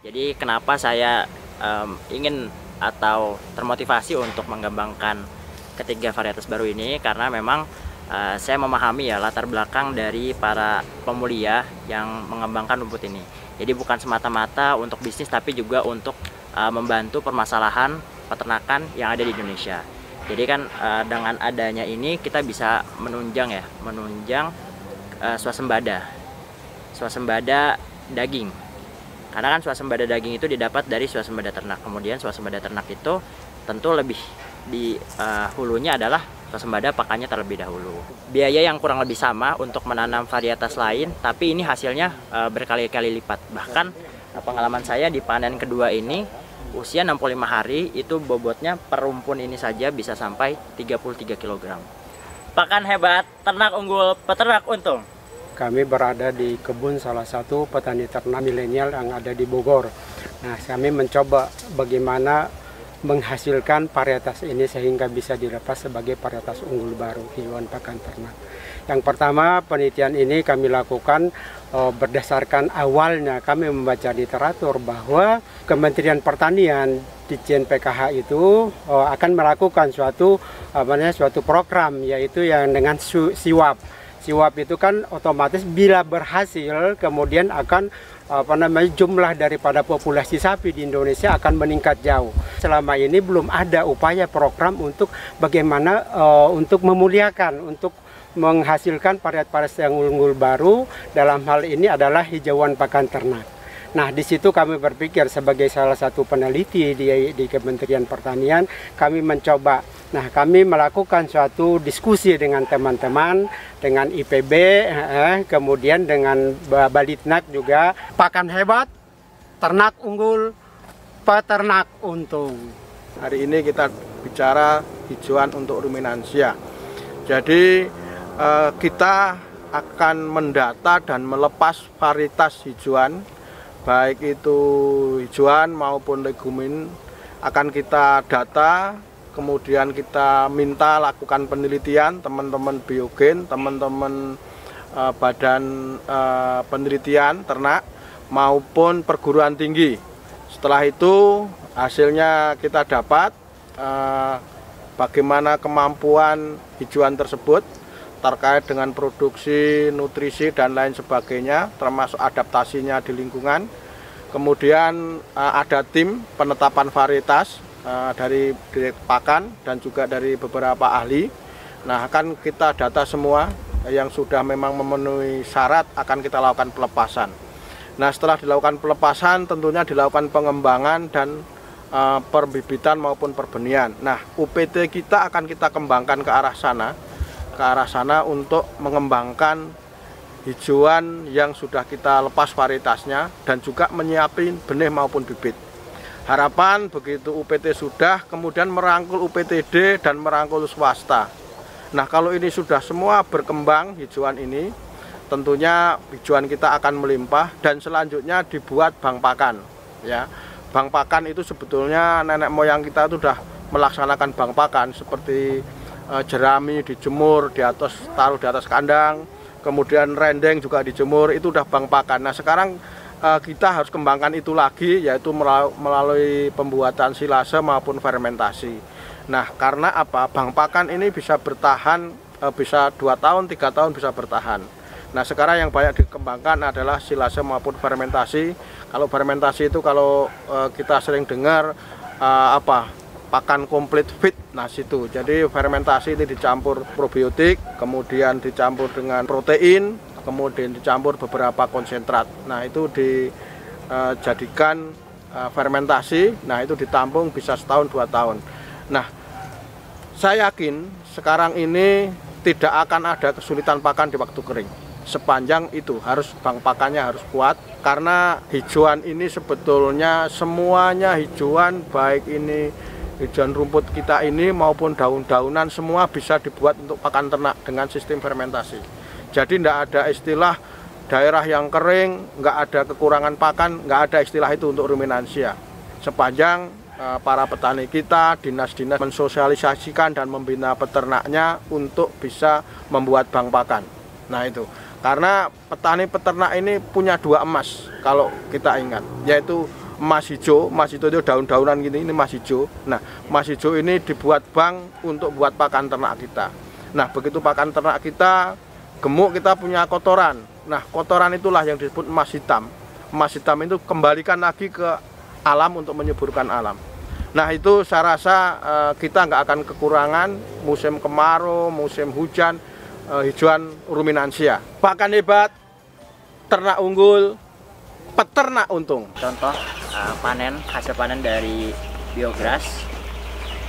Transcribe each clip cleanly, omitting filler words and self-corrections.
Jadi kenapa saya ingin atau termotivasi untuk mengembangkan ketiga varietas baru ini, karena memang saya memahami ya latar belakang dari para pemulia yang mengembangkan rumput ini. Jadi bukan semata-mata untuk bisnis, tapi juga untuk membantu permasalahan peternakan yang ada di Indonesia. Jadi kan dengan adanya ini kita bisa menunjang swasembada daging. Karena kan swasembada daging itu didapat dari swasembada ternak. Kemudian swasembada ternak itu tentu lebih di hulunya adalah swasembada pakannya terlebih dahulu. Biaya yang kurang lebih sama untuk menanam varietas lain, tapi ini hasilnya berkali-kali lipat. Bahkan pengalaman saya di panen kedua ini, usia 65 hari itu bobotnya per rumpun ini saja bisa sampai 33 kg. Pakan hebat, ternak unggul, peternak untung. Kami berada di kebun salah satu petani ternak milenial yang ada di Bogor. Nah, kami mencoba bagaimana menghasilkan varietas ini sehingga bisa dilepas sebagai varietas unggul baru hijauan pakan ternak. Yang pertama, penelitian ini kami lakukan berdasarkan awalnya kami membaca literatur bahwa Kementerian Pertanian di PKH itu akan melakukan suatu program, yaitu yang dengan SIWAP. SIWAP itu kan otomatis bila berhasil kemudian akan jumlah daripada populasi sapi di Indonesia akan meningkat jauh. Selama ini belum ada upaya program untuk bagaimana untuk memuliakan, untuk menghasilkan varietas yang unggul baru, dalam hal ini adalah hijauan pakan ternak. Nah, di situ kami berpikir sebagai salah satu peneliti di Kementerian Pertanian, kami mencoba. Nah, kami melakukan suatu diskusi dengan teman-teman, dengan IPB, kemudian dengan Balitnak juga. Pakan hebat, ternak unggul, peternak untung. Hari ini kita bicara hijauan untuk ruminansia. Jadi kita akan mendata dan melepas varietas hijauan, baik itu hijauan maupun legumin, akan kita data, kemudian kita minta lakukan penelitian teman-teman biogen, teman-teman badan penelitian ternak maupun perguruan tinggi. Setelah itu hasilnya kita dapat bagaimana kemampuan hijauan tersebut terkait dengan produksi, nutrisi, dan lain sebagainya, termasuk adaptasinya di lingkungan. Kemudian ada tim penetapan varietas dari Direktorat Pakan dan juga dari beberapa ahli. Nah, akan kita data semua yang sudah memang memenuhi syarat akan kita lakukan pelepasan. Nah, setelah dilakukan pelepasan tentunya dilakukan pengembangan dan perbibitan maupun perbenihan. Nah, UPT kita akan kita kembangkan ke arah sana untuk mengembangkan hijauan yang sudah kita lepas varietasnya dan juga menyiapin benih maupun bibit. Harapan begitu UPT sudah, kemudian merangkul UPTD dan merangkul swasta. Nah, kalau ini sudah semua berkembang hijauan ini, tentunya hijauan kita akan melimpah dan selanjutnya dibuat bank pakan. Ya, bank pakan itu sebetulnya nenek moyang kita itu sudah melaksanakan bank pakan seperti jerami dijemur taruh di atas kandang, kemudian rendeng juga dijemur, itu udah bank pakan. Nah, sekarang kita harus kembangkan itu lagi, yaitu melalui pembuatan silase maupun fermentasi. Nah, karena apa? Bank pakan ini bisa bertahan, bisa 2 tahun, 3 tahun bisa bertahan. Nah, sekarang yang banyak dikembangkan adalah silase maupun fermentasi. Kalau fermentasi itu kalau kita sering dengar pakan komplit fit. Nah, situ. Jadi fermentasi ini dicampur probiotik, kemudian dicampur dengan protein, kemudian dicampur beberapa konsentrat. Nah, itu dijadikan fermentasi. Nah, itu ditampung bisa setahun 2 tahun. Nah, saya yakin sekarang ini tidak akan ada kesulitan pakan di waktu kering. Sepanjang itu harus bank pakannya harus kuat, karena hijauan ini sebetulnya semuanya hijauan, baik ini hijauan rumput kita ini maupun daun-daunan semua bisa dibuat untuk pakan ternak dengan sistem fermentasi. Jadi tidak ada istilah daerah yang kering, nggak ada kekurangan pakan, nggak ada istilah itu untuk ruminansia. Sepanjang para petani kita, dinas-dinas mensosialisasikan dan membina peternaknya untuk bisa membuat bank pakan. Nah, itu. Karena petani peternak ini punya 2 emas kalau kita ingat, yaitu emas hijau itu daun-daunan gini, ini emas hijau. Nah, emas hijau ini dibuat bank untuk buat pakan ternak kita. Nah, begitu pakan ternak kita gemuk, kita punya kotoran. Nah, kotoran itulah yang disebut emas hitam. Emas hitam itu kembalikan lagi ke alam untuk menyuburkan alam. Nah, itu saya rasa kita nggak akan kekurangan musim kemarau, musim hujan, hijauan ruminansia. Pakan hebat, ternak unggul, peternak untung. Contoh hasil panen dari biogas.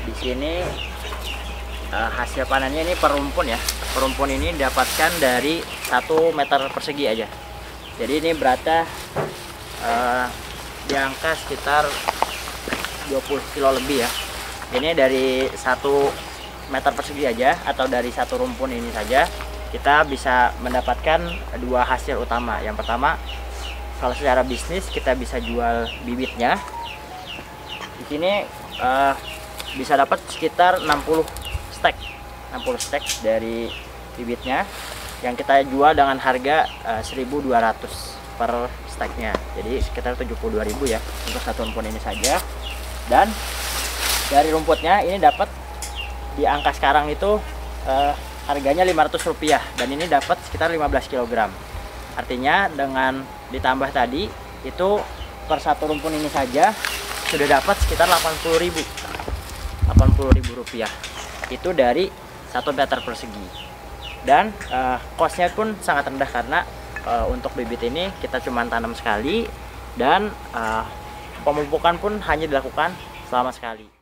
Di sini hasil panennya ini per rumpun ya. Per rumpun ini didapatkan dari 1 meter persegi aja. Jadi ini beratnya di angka sekitar 20 kilo lebih ya. Ini dari 1 meter persegi aja, atau dari 1 rumpun ini saja kita bisa mendapatkan 2 hasil utama. Yang pertama, kalau secara bisnis kita bisa jual bibitnya. Di sini bisa dapat sekitar 60 stek dari bibitnya yang kita jual dengan harga 1.200 per steknya. Jadi sekitar 72.000 ya untuk 1 rumpun ini saja. Dan dari rumputnya ini dapat di angka sekarang itu harganya Rp500 dan ini dapat sekitar 15 kg. Artinya dengan ditambah tadi itu per 1 rumpun ini saja sudah dapat sekitar Rp80.000. Itu dari 1 meter persegi. Dan cost-nya pun sangat rendah karena untuk bibit ini kita cuma tanam sekali dan pemupukan pun hanya dilakukan selama sekali.